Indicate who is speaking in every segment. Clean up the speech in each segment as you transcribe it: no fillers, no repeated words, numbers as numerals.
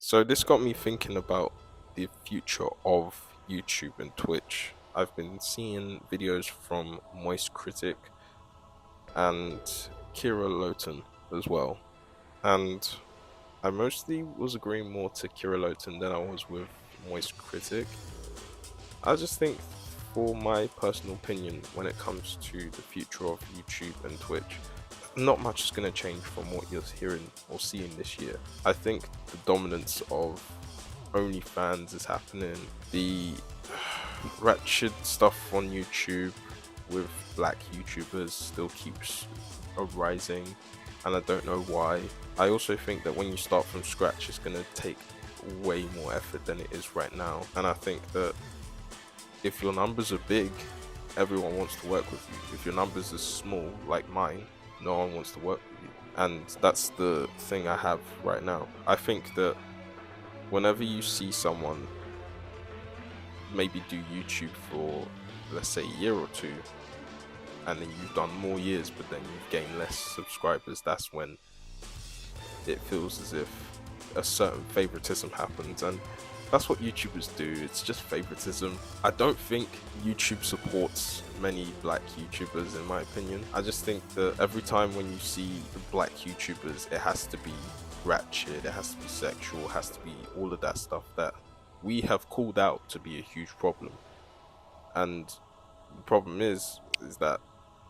Speaker 1: So this got me thinking about the future of YouTube and Twitch. I've been seeing videos from Moist Critic and Kira Lowton as well. And I mostly was agreeing more to Kira Lowton than I was with Moist Critic. I just think, for my personal opinion, when it comes to the future of YouTube and Twitch, not much is going to change from what you're hearing or seeing this year. I think the dominance of OnlyFans is happening. The ratchet stuff on YouTube with black YouTubers still keeps arising, and I don't know why. I also think that when you start from scratch, it's going to take way more effort than it is right now. And I think that if your numbers are big, everyone wants to work with you. If your numbers are small, like mine, no one wants to work with you. And that's the thing I have right now. I think that whenever you see someone maybe do YouTube for, let's say, a year or two, and then you've done more years, but then you've gained less subscribers, that's when it feels as if a certain favoritism happens. And that's what YouTubers do. It's just favoritism. I don't think YouTube supports many black YouTubers, in my opinion. I just think that every time when you see the black YouTubers, it has to be ratchet, it has to be sexual, it has to be all of that stuff that we have called out to be a huge problem. And the problem is that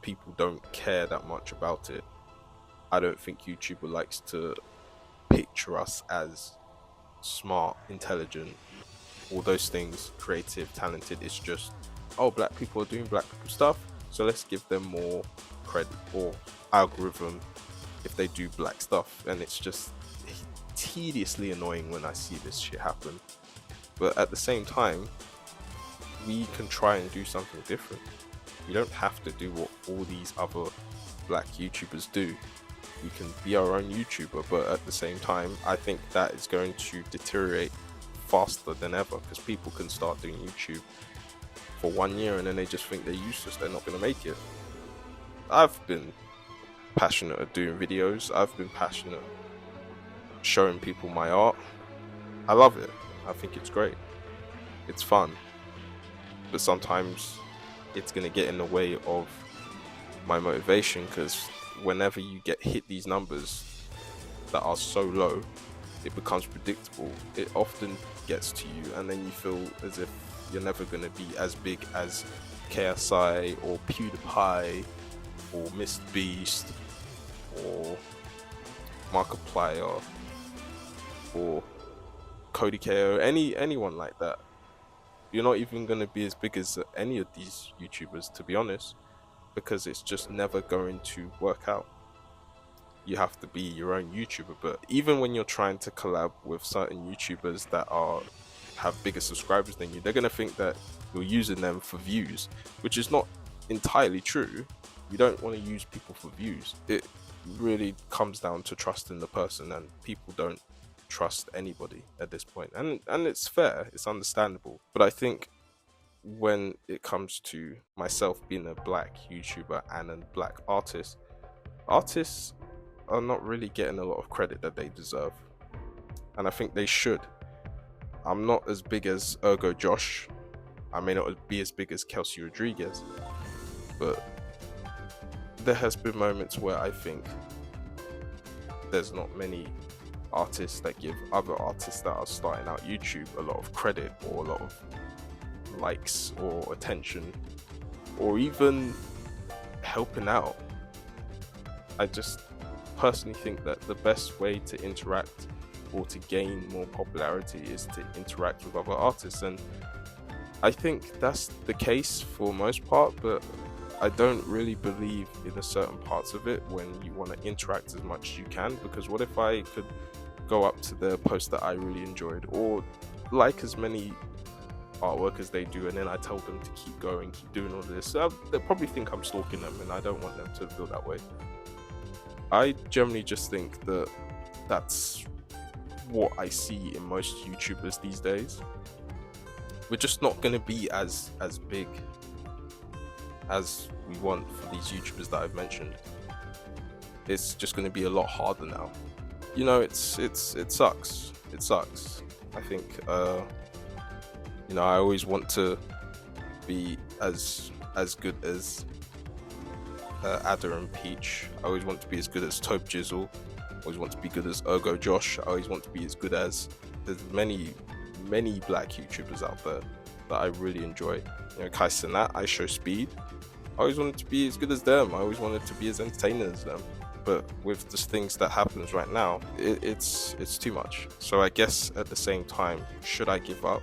Speaker 1: people don't care that much about it. I don't think YouTuber likes to picture us as smart, intelligent, all those things, creative, talented. It's just, oh, black people are doing black people stuff, so let's give them more credit or algorithm if they do black stuff. And it's just tediously annoying when I see this shit happen. But at the same time, we can try and do something different. We don't have to do what all these other black YouTubers do. We can be our own YouTuber, but at the same time, I think that is going to deteriorate faster than ever, because people can start doing YouTube for 1 year and then they just think they're useless, they're not going to make it. I've been passionate at doing videos, I've been passionate showing people my art. I love it, I think it's great, it's fun, but sometimes it's going to get in the way of my motivation, because whenever you get hit these numbers that are so low, it becomes predictable. It often gets to you, and then you feel as if you're never going to be as big as KSI or PewDiePie or Mr. Beast or Markiplier or Cody KO, anyone like that. You're not even going to be as big as any of these YouTubers, to be honest, because it's just never going to work out. You have to be your own YouTuber. But even when you're trying to collab with certain YouTubers that have bigger subscribers than you, they're going to think that you're using them for views, which is not entirely true. You don't want to use people for views. It really comes down to trusting the person, and people don't trust anybody at this point. And it's fair, it's understandable. But I think when it comes to myself being a black YouTuber and a black artist, artists are not really getting a lot of credit that they deserve, and I think they should. I'm not as big as Ergo Josh, I may not be as big as Kelsey Rodriguez, but there has been moments where I think there's not many artists that give other artists that are starting out YouTube a lot of credit, or a lot of likes or attention, or even helping out. I just personally think that the best way to interact or to gain more popularity is to interact with other artists, and I think that's the case for most part, but I don't really believe in the certain parts of it when you want to interact as much as you can, because what if I could go up to the post that I really enjoyed or like as many artwork as they do, and then I tell them to keep going, keep doing all this? They'll probably think I'm stalking them, and I don't want them to feel that way. I generally just think that that's what I see in most YouTubers these days. We're just not going to be as big as we want for these YouTubers that I've mentioned. It's just going to be a lot harder now. You know, it sucks. it sucks. I think I always want to be as good as Adder and Peach. I always want to be as good as Taupe Jizzle. I always want to be good as Ergo Josh. I always want to be as good as, there's many black YouTubers out there that I really enjoy. Kai Cenat, I Show Speed. I always wanted to be as good as them. I always wanted to be as entertaining as them. But with the things that happens right now, it's too much. So I guess at the same time, should I give up?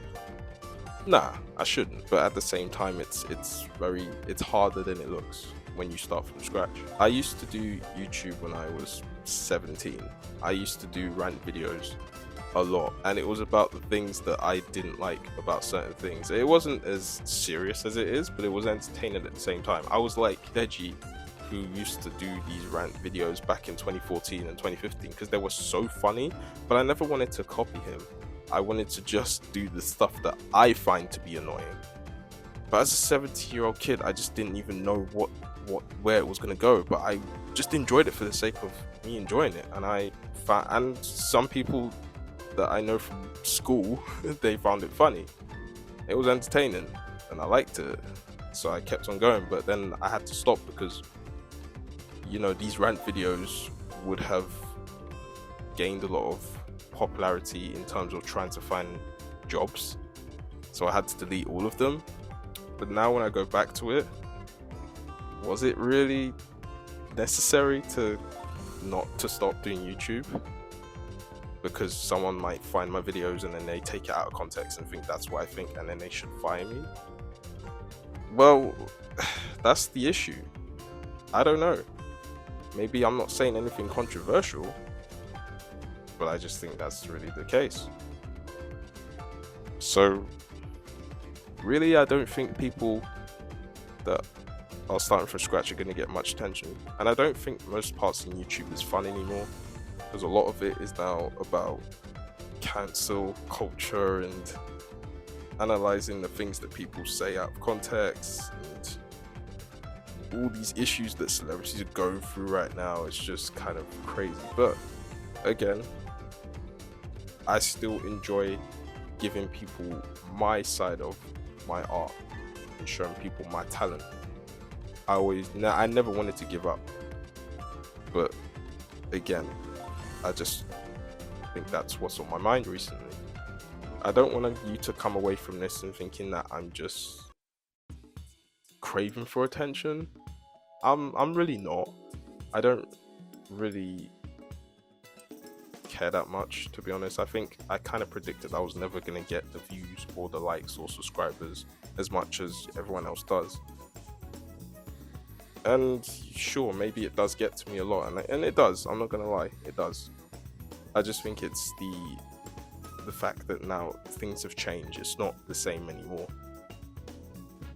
Speaker 1: Nah, I shouldn't. But at the same time, it's harder than it looks when you start from scratch. I used to do YouTube when I was 17. I used to do rant videos a lot, and it was about the things that I didn't like about certain things. It wasn't as serious as it is, but it was entertaining at the same time. I was like Deji, who used to do these rant videos back in 2014 and 2015 because they were so funny, but I never wanted to copy him. I wanted to just do the stuff that I find to be annoying. But as a 17-year-old kid, I just didn't even know where it was going to go, but I just enjoyed it for the sake of me enjoying it. And some people that I know from school, they found it funny. It was entertaining and I liked it, so I kept on going. But then I had to stop because these rant videos would have gained a lot of popularity in terms of trying to find jobs, so I had to delete all of them. But now when I go back to it, was it really necessary to not to stop doing YouTube? Because someone might find my videos and then they take it out of context and think that's what I think, and then they should fire me. Well, that's the issue. I don't know. Maybe I'm not saying anything controversial, but I just think that's really the case. So really, I don't think people that are starting from scratch are going to get much attention. And I don't think most parts of YouTube is fun anymore, because a lot of it is now about cancel culture and analyzing the things that people say out of context and all these issues that celebrities are going through right now. It's just kind of crazy. But again, I still enjoy giving people my side of my art and showing people my talent. I never wanted to give up, but again, I just think that's what's on my mind recently. I don't want you to come away from this and thinking that I'm just craving for attention. I'm really not. I don't really care that much, to be honest. I think I kind of predicted I was never going to get the views or the likes or subscribers as much as everyone else does. And sure, maybe it does get to me a lot, and it does. I'm not gonna lie, it does. I just think it's the fact that now things have changed. It's not the same anymore.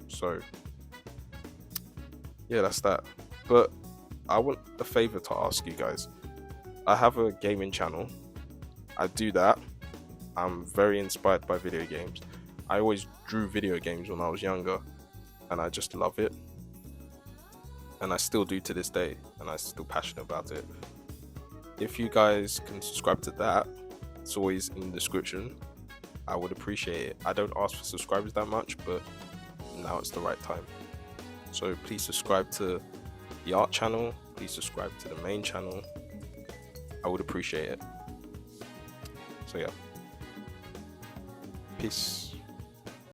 Speaker 1: So yeah, that's that. But I want a favor to ask you guys. I have a gaming channel. I do that. I'm very inspired by video games. I always drew video games when I was younger, and I just love it. And I still do to this day, and I'm still passionate about it. If you guys can subscribe to that, it's always in the description. I would appreciate it. I don't ask for subscribers that much, but now it's the right time. So please subscribe to the art channel. Please subscribe to the main channel. I would appreciate it. So yeah. Peace.